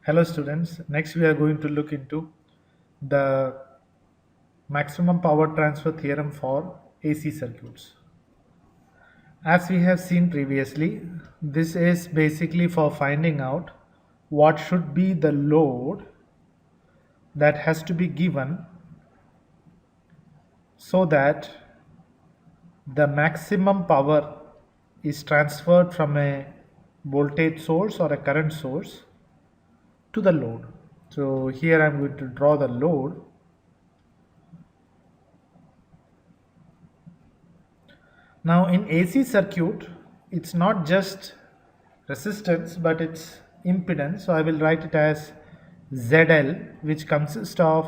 Hello students, next we are going to look into the maximum power transfer theorem for AC circuits. As we have seen previously, this is basically for finding out what should be the load that has to be given so that the maximum power is transferred from a voltage source or a current source to the load. So here I am going to draw the load. Now in AC circuit, it's not just resistance but it's impedance. So I will write it as ZL, which consists of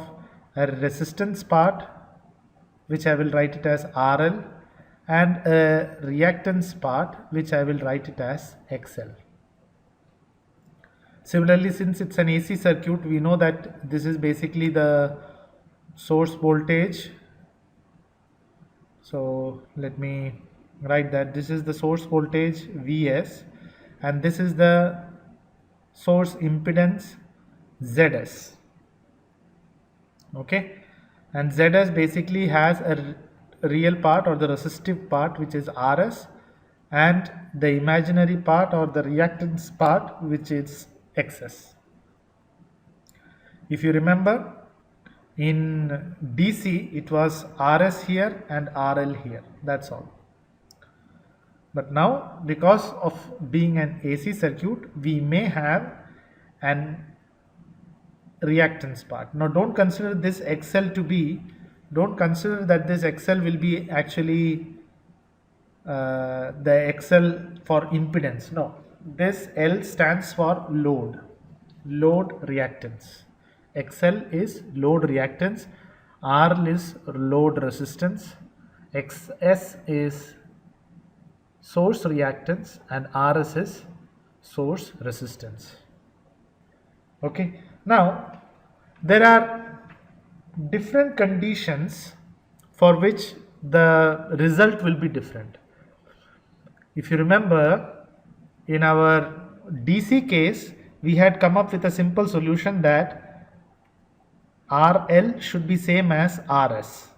a resistance part, which I will write it as RL, and a reactance part, which I will write it as XL. Similarly, since it's an AC circuit, we know that this is basically the source voltage. So let me write that this is the source voltage Vs and this is the source impedance Zs. Okay, and Zs basically has a real part or the resistive part, which is Rs, and the imaginary part or the reactance part, which is Xs. If you remember, in DC it was Rs here and RL here, that's all. But now, because of being an AC circuit, we may have an reactance part. Now don't consider this XL to be, don't consider that this XL will be actually the XL for impedance. No, this L stands for load reactance. XL is load reactance, R is load resistance, XS is source reactance, and RS is source resistance. Okay, now there are different conditions for which the result will be different. If you remember, in our DC case, we had come up with a simple solution that RL should be same as RS,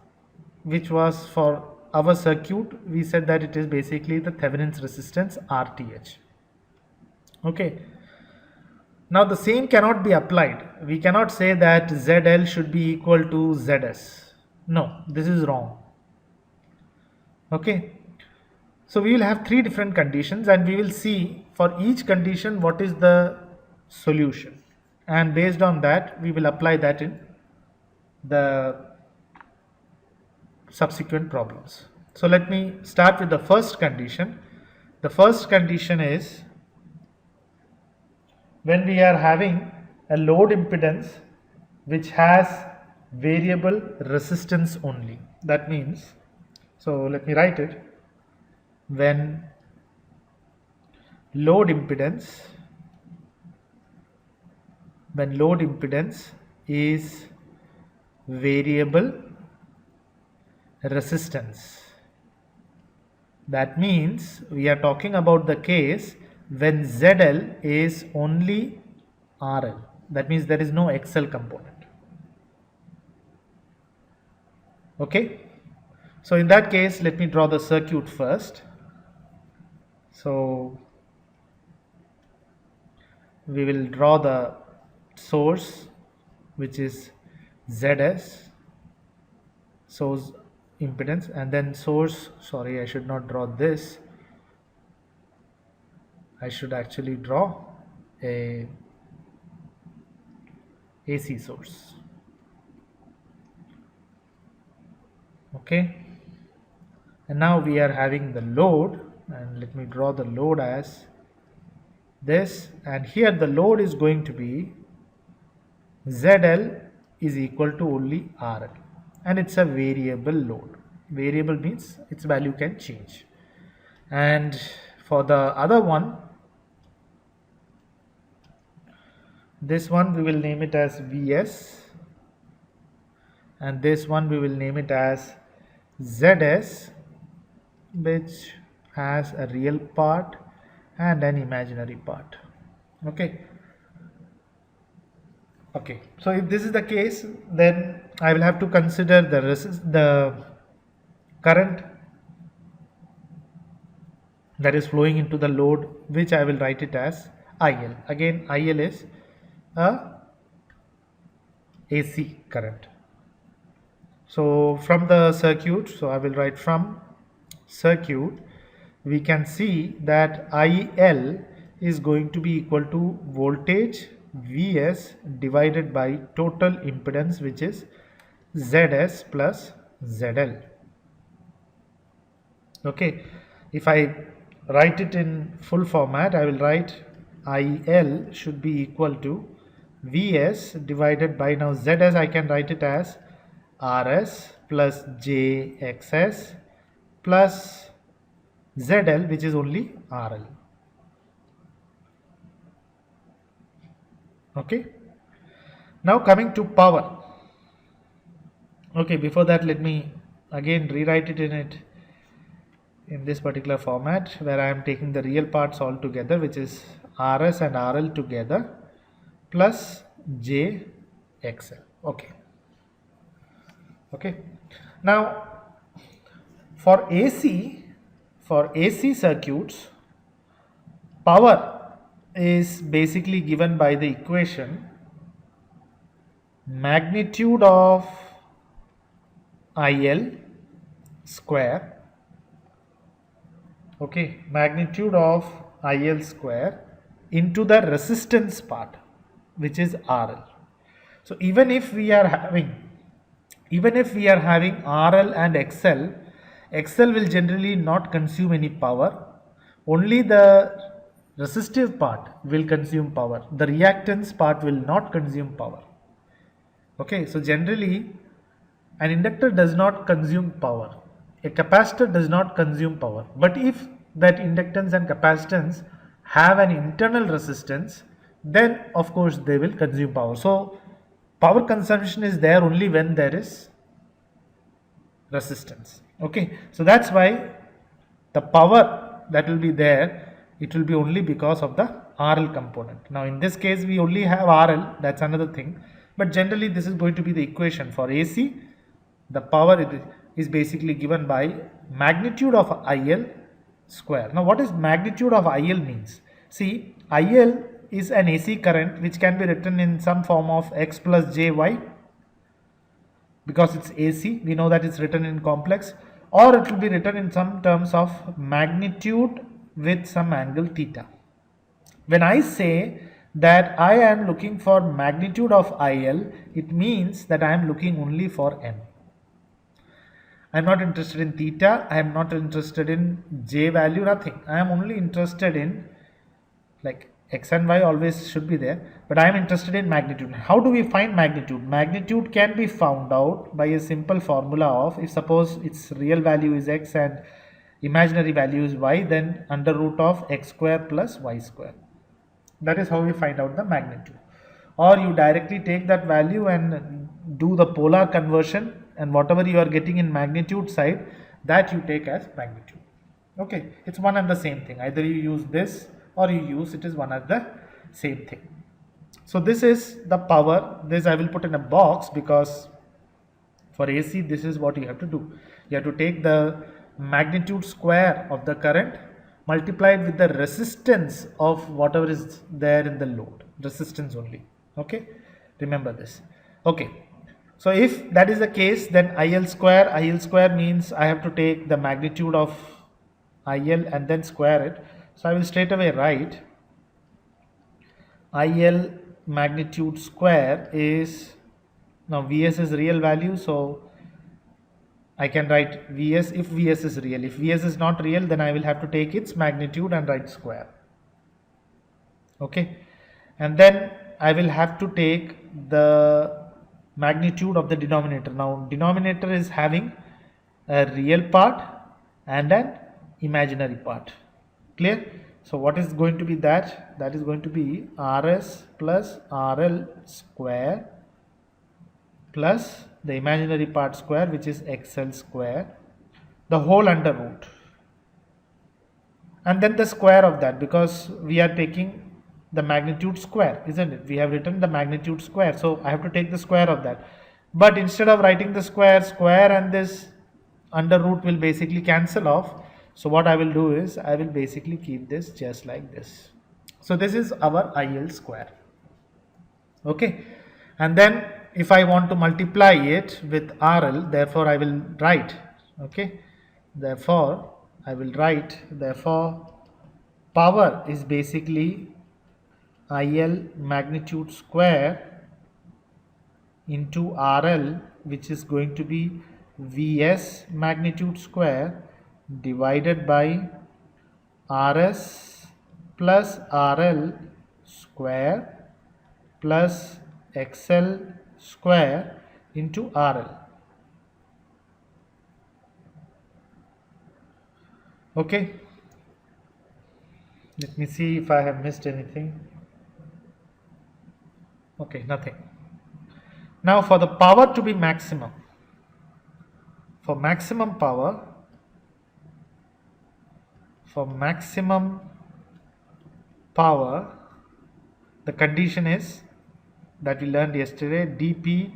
which was for our circuit, we said that it is basically the Thevenin's resistance RTH. Okay. Now the same cannot be applied. We cannot say that ZL should be equal to ZS. No, this is wrong. Okay. So we will have three different conditions and we will see for each condition what is the solution. And based on that, we will apply that in the subsequent problems. So let me start with the first condition. The first condition is when we are having a load impedance which has variable resistance only. That means, so let me write it, when load impedance is variable resistance. That means we are talking about the case when ZL is only RL. That means there is no XL component. Okay. So in that case, let me draw the circuit first. So we will draw the source, which is ZS, source impedance, and then source, sorry, I should not draw this. I should actually draw a AC source. Okay, and now we are having the load, and let me draw the load as this, and here the load is going to be ZL is equal to only RL, and it's a variable load. Variable means its value can change. And for the other one, this one we will name it as Vs, and this one we will name it as Zs, which has a real part and an imaginary part. Okay. Okay, so if this is the case, then I will have to consider the current that is flowing into the load, which I will write it as IL. Again, IL is a AC current. So from the circuit, so I will write from circuit, we can see that IL is going to be equal to voltage Vs divided by total impedance, which is Zs plus ZL. Okay, if I write it in full format, I will write IL should be equal to Vs divided by, now Zs I can write it as Rs plus JXS plus ZL, which is only RL. Okay, now coming to power. Okay, before that let me again rewrite it in this particular format, where I am taking the real parts all together, which is Rs and RL together plus JXL. Okay, now for AC circuits, power is basically given by the equation magnitude of IL square. Okay, magnitude of IL square into the resistance part, which is RL. So even if we are having RL and XL will generally not consume any power. Only the resistive part will consume power. The reactance part will not consume power. Okay, so generally an inductor does not consume power. A capacitor does not consume power. But if that inductance and capacitance have an internal resistance, then of course they will consume power. So power consumption is there only when there is resistance. Okay, so that's why the power that will be there, it will be only because of the RL component. Now in this case we only have RL, that's another thing, but generally this is going to be the equation for AC. The power is basically given by magnitude of IL square. Now what is magnitude of IL means? See, IL is an AC current which can be written in some form of X plus JY, because it's AC, we know that it's written in complex, or it will be written in some terms of magnitude with some angle theta. When I say that I am looking for magnitude of IL, it means that I am looking only for M. I am not interested in theta, I am not interested in J value, nothing. I am only interested in, like, X and Y always should be there, but I am interested in magnitude. How do we find magnitude? Magnitude can be found out by a simple formula of, if suppose its real value is X and imaginary value is Y, then under root of X square plus Y square. That is how we find out the magnitude. Or you directly take that value and do the polar conversion, and whatever you are getting in magnitude side, that you take as magnitude. Okay, it's one and the same thing. Either you use this or you use it is one and the same thing. So this is the power. This I will put in a box, because for AC this is what you have to do. You have to take the magnitude square of the current multiplied with the resistance of whatever is there in the load, resistance only. Okay, remember this. Okay, so if that is the case, then IL square means I have to take the magnitude of IL and then square it. So I will straight away write IL magnitude square is, now Vs is real value, so I can write Vs if Vs is real. If Vs is not real, then I will have to take its magnitude and write square. Okay, and then I will have to take the magnitude of the denominator. Now denominator is having a real part and an imaginary part. Clear? So what is going to be that? That is going to be Rs plus RL square plus the imaginary part square, which is XL square, the whole under root, and then the square of that, because we are taking the magnitude square, isn't it? We have written the magnitude square, so I have to take the square of that. But instead of writing the square and this under root will basically cancel off. So what I will do is I will basically keep this just like this. So this is our IL square. Okay, and then if I want to multiply it with RL, therefore I will write, okay, therefore I will write, therefore power is basically IL magnitude square into RL, which is going to be Vs magnitude square divided by Rs plus RL square plus XL square into RL. Okay, let me see if I have missed anything. Okay, nothing. Now for the power to be maximum, for maximum power, the condition is that we learned yesterday, dP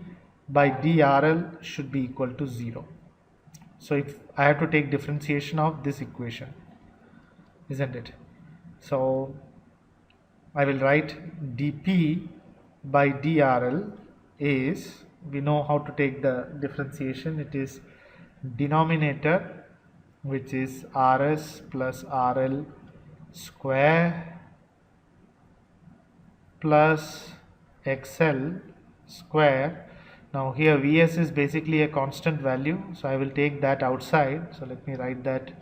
by dRL should be equal to 0. So if I have to take differentiation of this equation, isn't it? So I will write dP by dRL is, we know how to take the differentiation, it is denominator, which is Rs plus RL square plus XL square. Now here Vs is basically a constant value, so I will take that outside. So let me write that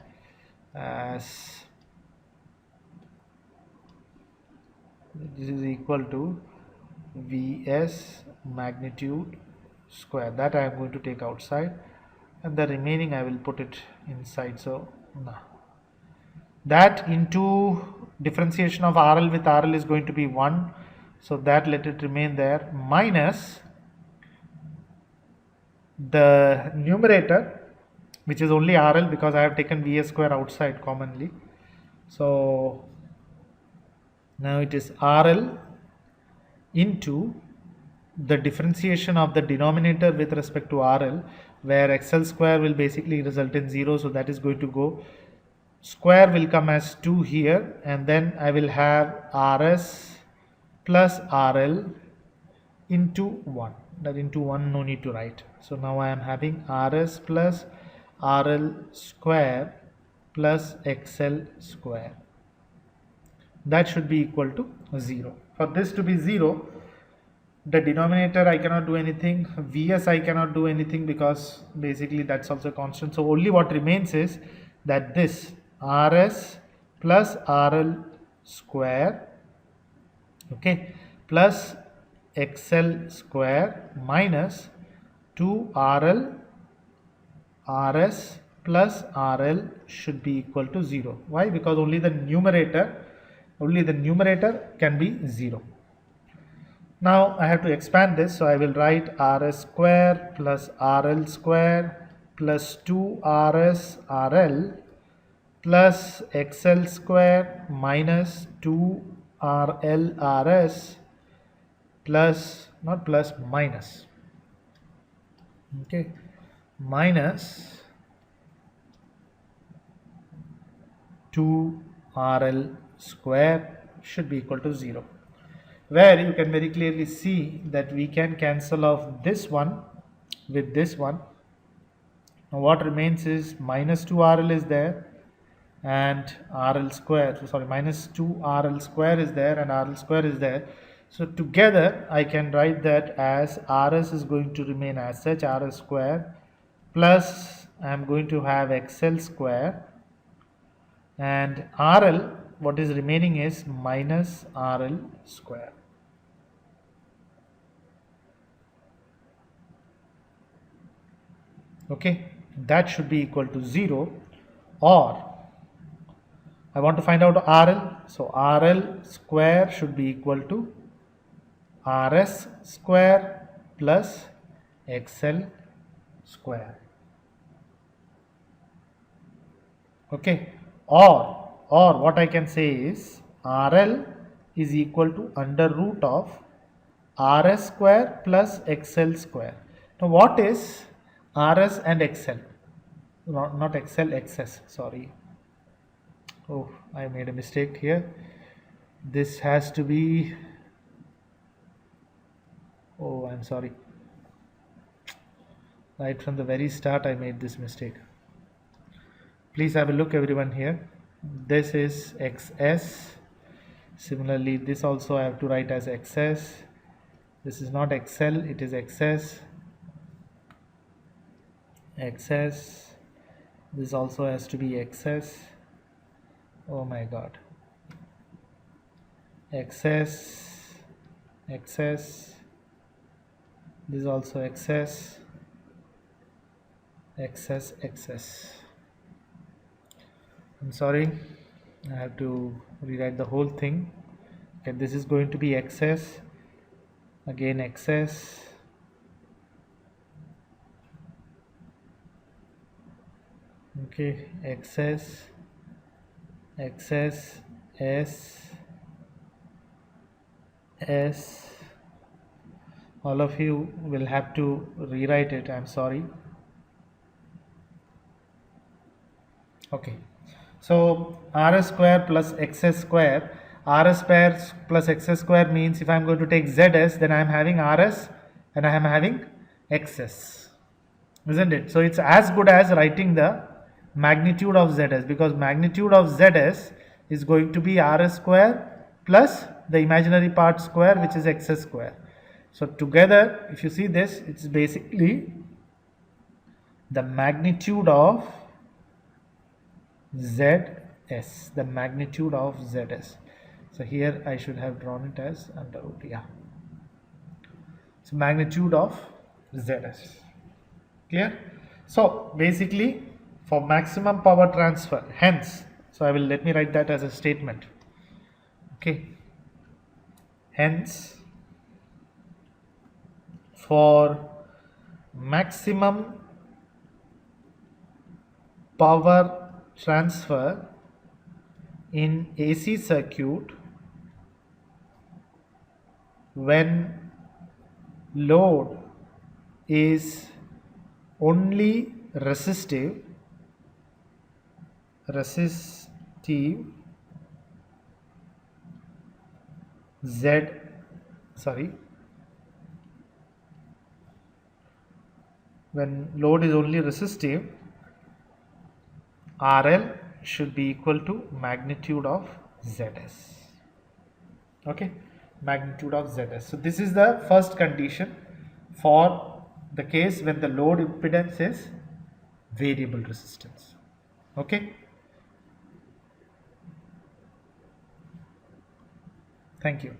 as, this is equal to Vs magnitude square, that I am going to take outside, and the remaining I will put it inside. So that into differentiation of RL with RL is going to be 1, so that let it remain there, minus the numerator, which is only RL because I have taken Vs square outside commonly. So now it is RL into the differentiation of the denominator with respect to RL, where XL square will basically result in 0, so that is going to go, square will come as 2 here, and then I will have Rs plus RL into 1, that into 1 no need to write. So now I am having Rs plus RL square plus XL square, that should be equal to 0. For this to be 0, the denominator I cannot do anything, Vs I cannot do anything because basically that's also constant. So only what remains is that this Rs plus RL square, okay, plus XL square minus 2RL Rs plus RL should be equal to 0. Why? Because only the numerator can be 0. Now I have to expand this, so I will write Rs square plus RL square plus 2Rs RL plus XL square minus 2RL Rs plus, not plus, minus, okay, minus 2RL square should be equal to 0, where you can very clearly see that we can cancel off this one with this one. Now what remains is minus 2RL is there and RL square, so sorry, minus 2RL square is there and RL square is there. So together I can write that as Rs is going to remain as such, Rs square plus I am going to have XL square, and RL, what is remaining is minus RL square. Okay, that should be equal to 0, or I want to find out RL, so RL square should be equal to Rs square plus XL square. Okay, or what I can say is RL is equal to under root of Rs square plus XL square. Now what is Rs and XL? Not XL, XS, sorry. Oh, I made a mistake here. This has to be, oh, I'm sorry. Right from the very start I made this mistake. Please have a look everyone here. This is XS. Similarly, this also I have to write as XS. This is not XL, it is XS. XS. This also has to be XS. Oh my god. XS. XS. This is also XS. XS. XS. I'm sorry, I have to rewrite the whole thing. Okay, this is going to be XS, again XS, okay, XS, XS, S. All of you will have to rewrite it, I'm sorry. Okay, so Rs square plus XS square. Rs square plus XS square means if I am going to take ZS, then I am having Rs and I am having XS, isn't it? So it's as good as writing the magnitude of ZS, because magnitude of ZS is going to be Rs square plus the imaginary part square, which is XS square. So together, if you see this, it's basically the magnitude of ZS, the magnitude of ZS. So here I should have drawn it as under root, yeah. So magnitude of ZS, clear? So basically for maximum power transfer, hence, so let me write that as a statement, okay, hence for maximum power transfer in AC circuit, when load is only resistive when load is only resistive, RL should be equal to magnitude of ZS, okay, magnitude of ZS. So this is the first condition for the case when the load impedance is variable resistance, okay. Thank you.